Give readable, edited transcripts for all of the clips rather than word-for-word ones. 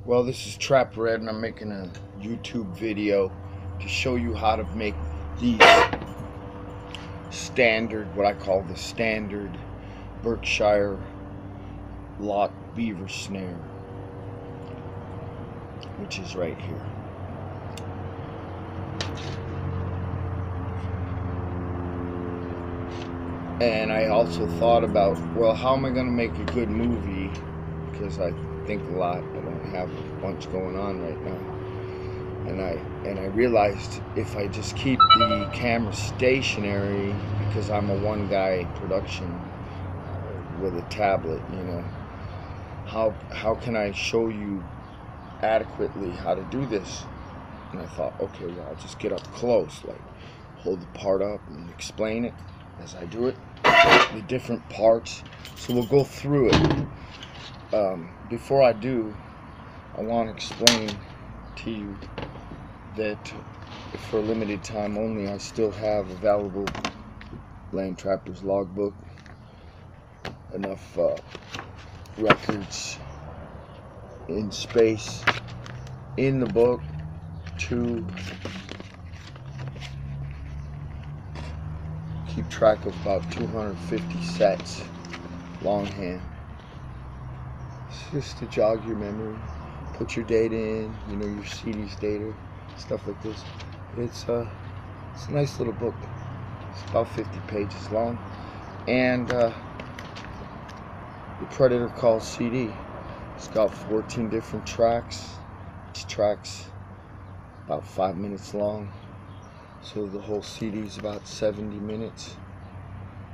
Well, this is Trap Red, and I'm making a YouTube video to show you how to make these standard, what I call the standard Berkshire lock beaver snare, which is right here. And I also thought about, well, how am I going to make a good movie? Because I think a lot. I don't have a bunch going on right now. And I realized if I just keep the camera stationary, because I'm a one-guy production with a tablet, you know, how can I show you adequately how to do this? And I thought, okay, well, I'll just get up close, like hold the part up and explain it as I do it, the different parts. So we'll go through it. Before I do, I want to explain to you that for a limited time only, I still have available Land Trapper's logbook, enough records in space in the book to keep track of about 250 sets longhand. It's just to jog your memory, put your data in, you know, your CD's data, stuff like this. It's a nice little book. It's about 50 pages long, and the Predator Calls CD. It's got 14 different tracks. Each track's about 5 minutes long, so the whole CD is about 70 minutes.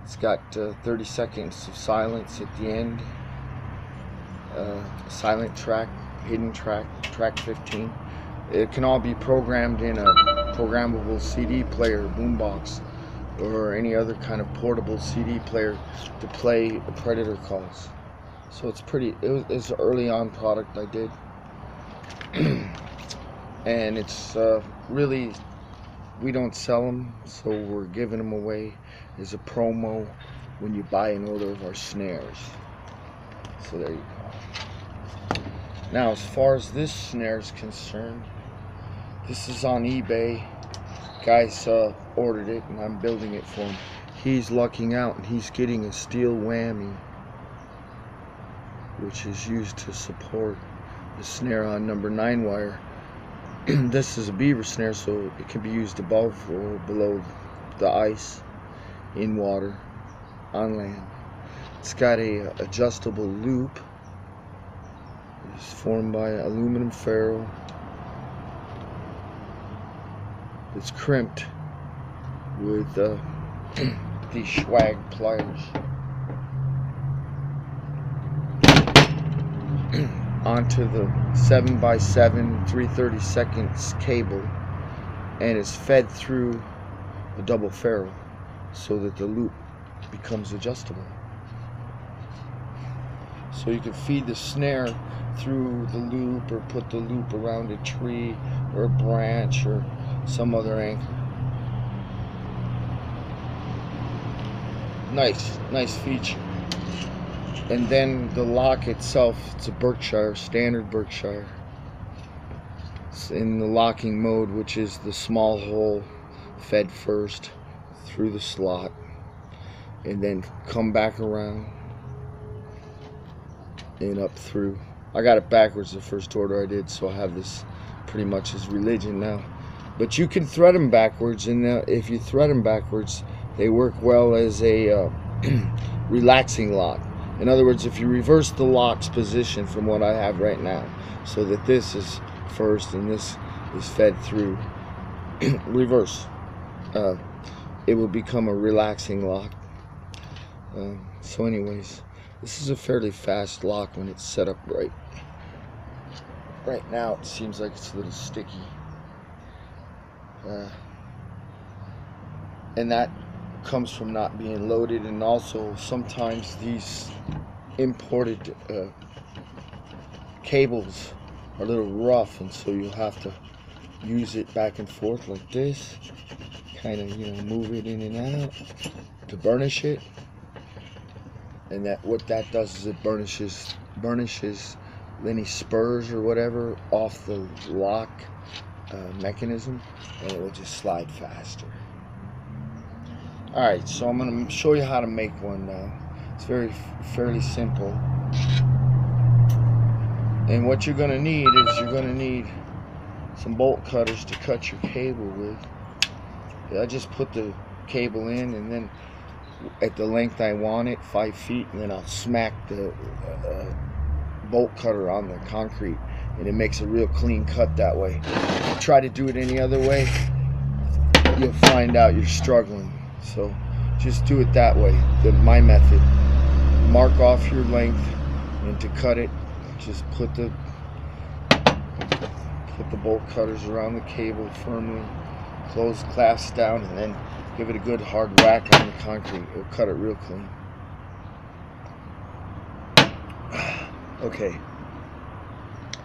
It's got 30 seconds of silence at the end. Silent track, hidden track, track 15. It can all be programmed in a programmable CD player, boombox, or any other kind of portable CD player to play Predator calls. So it's pretty. It's an early on product I did, and it's really, we don't sell them, so we're giving them away as a promo when you buy an order of our snares. So there you go. Now, as far as this snare is concerned, this is on eBay. Guys ordered it, and I'm building it for him. He's lucking out, and he's getting a steel whammy, which is used to support the snare on number 9 wire. This is a beaver snare, so it can be used above or below the ice, in water, on land. It's got a adjustable loop. It's formed by aluminum ferrule. It's crimped with these swag pliers onto the 7x7 3/32 cable, and it's fed through a double ferrule so that the loop becomes adjustable. So you can feed the snare through the loop, or put the loop around a tree or a branch or some other anchor. Nice feature. And then the lock itself, it's a Berkshire, standard Berkshire. It's in the locking mode, which is the small hole fed first through the slot, and then come back around and up through. I got it backwards the first order I did, so I have this pretty much as religion now. But you can thread them backwards, and if you thread them backwards, they work well as a relaxing lock. In other words, if you reverse the lock's position from what I have right now, so that this is first and this is fed through, reverse, it will become a relaxing lock. So anyways, this is a fairly fast lock when it's set up right. Right now it seems like it's a little sticky. And that comes from not being loaded, and also sometimes these imported cables are a little rough, and so you'll have to use it back and forth like this, kind of, you know, move it in and out to burnish it. And that, what that does is it burnishes any spurs or whatever off the lock mechanism, and it will just slide faster. Alright, so I'm going to show you how to make one now. It's fairly simple. And what you're going to need is you're going to need some bolt cutters to cut your cable with. I just put the cable in, and then at the length I want it, 5 feet, and then I'll smack the bolt cutter on the concrete, and it makes a real clean cut that way. If you try to do it any other way, you'll find out you're struggling. So just do it that way, my method. Mark off your length, and to cut it, just put the bolt cutters around the cable firmly, close clasps down, and then give it a good hard whack on the concrete. It'll cut it real clean. Okay,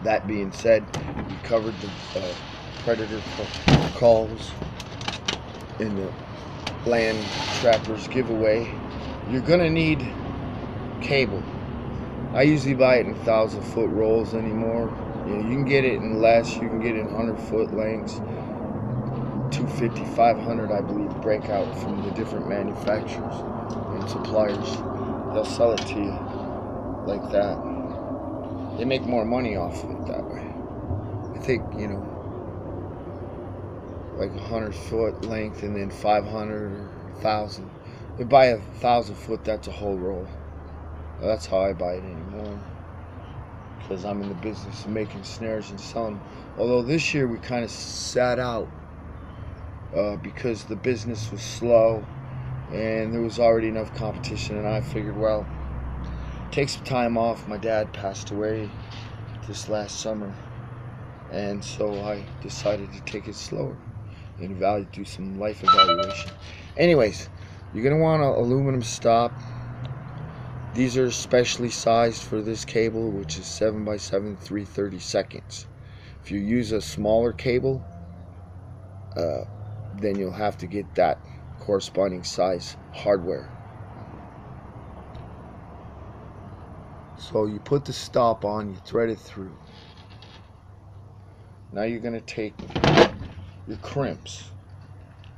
that being said, we covered the predator calls in the land trappers giveaway. You're gonna need cable. I usually buy it in 1,000-foot rolls anymore. You can get it in less. You can get it in 100-foot lengths. 250, 500, I believe, break out from the different manufacturers and suppliers. They'll sell it to you like that. They make more money off of it that way. I think, you know, like 100-foot length, and then 500 or 1,000. You buy 1,000-foot, that's a whole roll. That's how I buy it anymore, because I'm in the business of making snares and selling them. Although this year we kind of sat out because the business was slow and there was already enough competition, and I figured, well, take some time off. My dad passed away this last summer, and so I decided to take it slower and do some life evaluation. Anyways, you're going to want an aluminum stop. These are specially sized for this cable, which is 7x7 3/32. If you use a smaller cable, then you'll have to get that corresponding size hardware. So you put the stop on, you thread it through. Now you're going to take your crimps,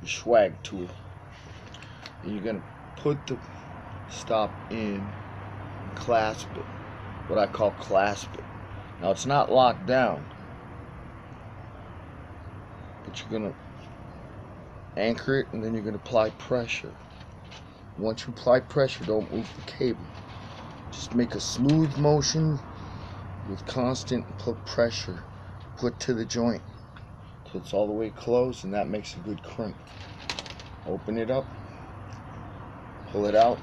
your swag tool, and you're going to put the stop in, clasp it, what I call clasp it. Now it's not locked down, but you're going to anchor it, and then you're going to apply pressure. Once you apply pressure, don't move the cable. Just make a smooth motion with constant pressure put to the joint so it's all the way closed, and that makes a good crimp. Open it up, pull it out,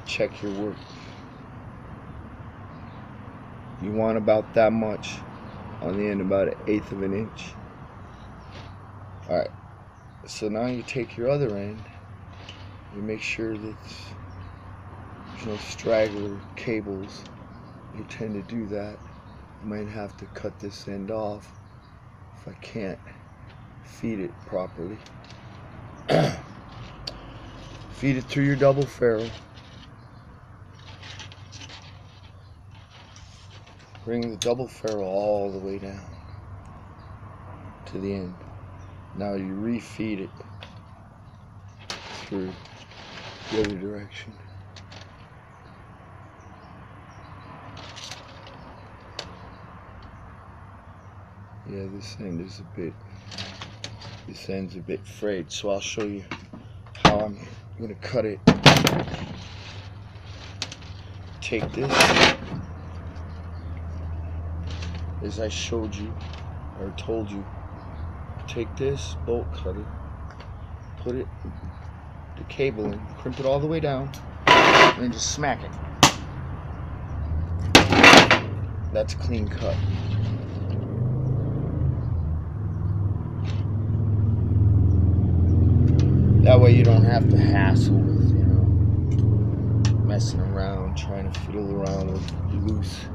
check your work. You want about that much on the end, about 1/8 of an inch. Alright, so now you take your other end, you make sure that there's no straggler cables. You tend to do that. I might have to cut this end off if I can't feed it properly. Feed it through your double ferrule. Bring the double ferrule all the way down to the end. Now you refeed it through the other direction. Yeah, this end's a bit frayed, so I'll show you how I'm going to cut it. Take this, as I showed you, or told you, take this bolt cutter, put it, the cable in, crimp it all the way down, and then just smack it. That's a clean cut. That way you don't have to hassle with, you know, messing around, trying to fiddle around with loose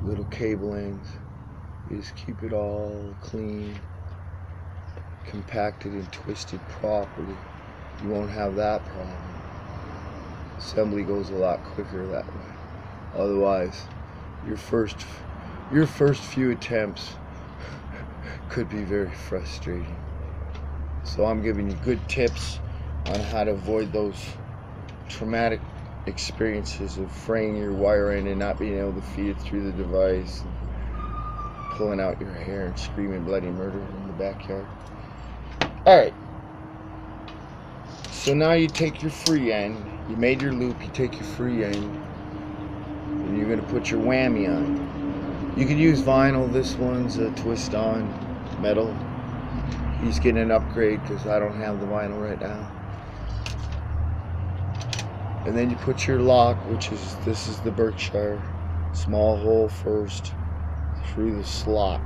little cable ends. You just keep it all clean, compacted and twisted properly. You won't have that problem. Assembly goes a lot quicker that way. Otherwise, your first few attempts could be very frustrating. So I'm giving you good tips on how to avoid those traumatic experiences of fraying your wire end and not being able to feed it through the device, pulling out your hair and screaming bloody murder in the backyard. Alright, so now you take your free end, you made your loop, you take your free end, and you're going to put your whammy on. You could use vinyl. This one's a twist on metal. He's getting an upgrade because I don't have the vinyl right now. And then you put your lock, this is the Berkshire, small hole first through the slot.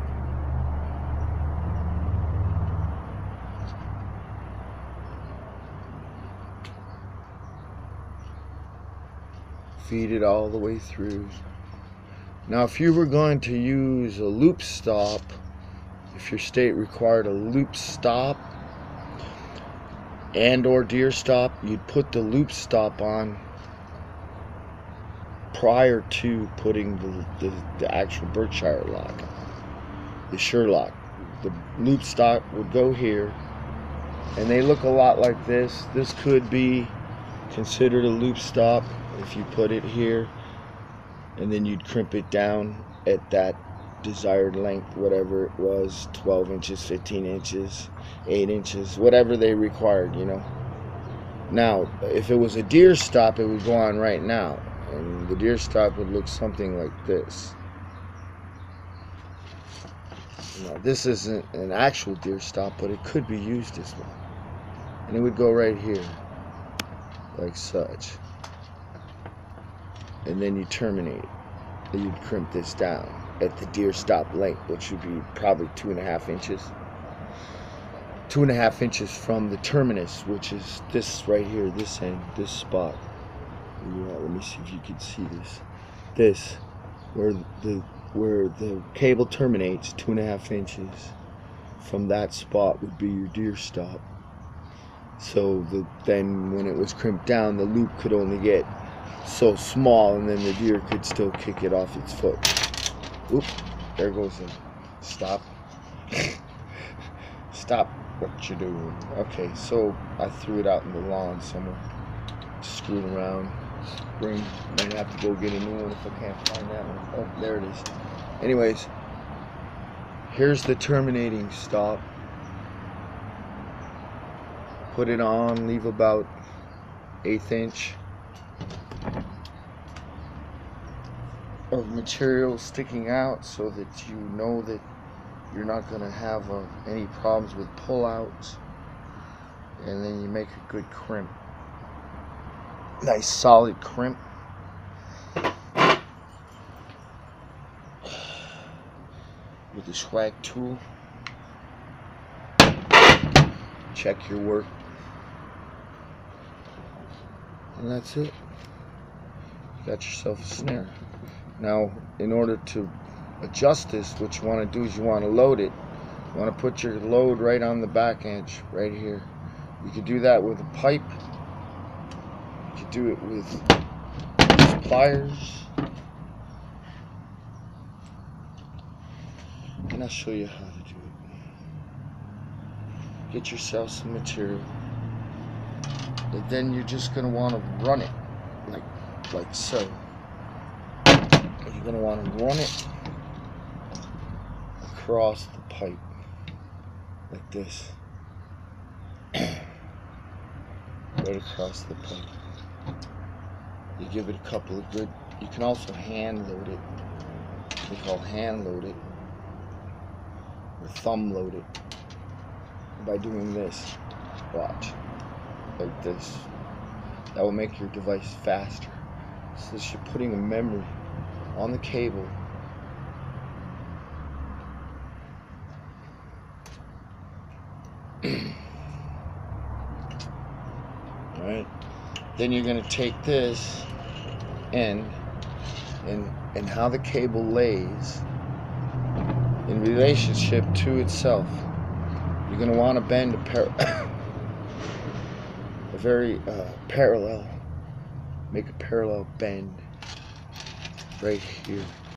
Feed it all the way through. Now if you were going to use a loop stop, if your state required a loop stop and or deer stop, you'd put the loop stop on prior to putting the actual Berkshire lock, the Surelock. The loop stop would go here, and they look a lot like this. This could be considered a loop stop if you put it here, and then you'd crimp it down at that desired length, whatever it was, 12 inches, 15 inches, 8 inches, whatever they required, you know. Now, if it was a deer stop, it would go on right now, and the deer stop would look something like this. Now, this isn't an actual deer stop, but it could be used as one. And it would go right here, like such. And then you terminate it. And you'd crimp this down at the deer stop length, which would be probably 2.5 inches. 2.5 inches from the terminus, which is this right here, this end, this spot. Let me see if you can see this. This, where the cable terminates, 2.5 inches from that spot would be your deer stop. So then when it was crimped down, the loop could only get so small, and then the deer could still kick it off its foot. Oop, there goes the stop. Stop what you're doing. Okay, so I threw it out in the lawn somewhere. Screwed around. Spring. Might have to go get a new one if I can't find that one. Oh, there it is. Anyways, here's the terminating stop. Put it on, leave about 1/8 inch of material sticking out so that you know that you're not going to have any problems with pullouts. And then you make a good crimp. Nice solid crimp. With the swag tool. Check your work. And that's it. You got yourself a snare. Now, in order to adjust this, what you want to do is you want to load it. You want to put your load right on the back edge, right here. You can do that with a pipe. You can do it with these pliers. And I'll show you how to do it. Get yourself some material. And then you're just going to want to run it like so. You're going to want to run it across the pipe like this. Right across the pipe. You give it a couple of good, you can also hand load it. They call hand load it or thumb load it by doing this. Watch. Like this. That will make your device faster. So you're putting a memory on the cable. Alright. Then you're going to take this end and how the cable lays in relationship to itself. You're going to want to bend a very parallel, make a parallel bend right here.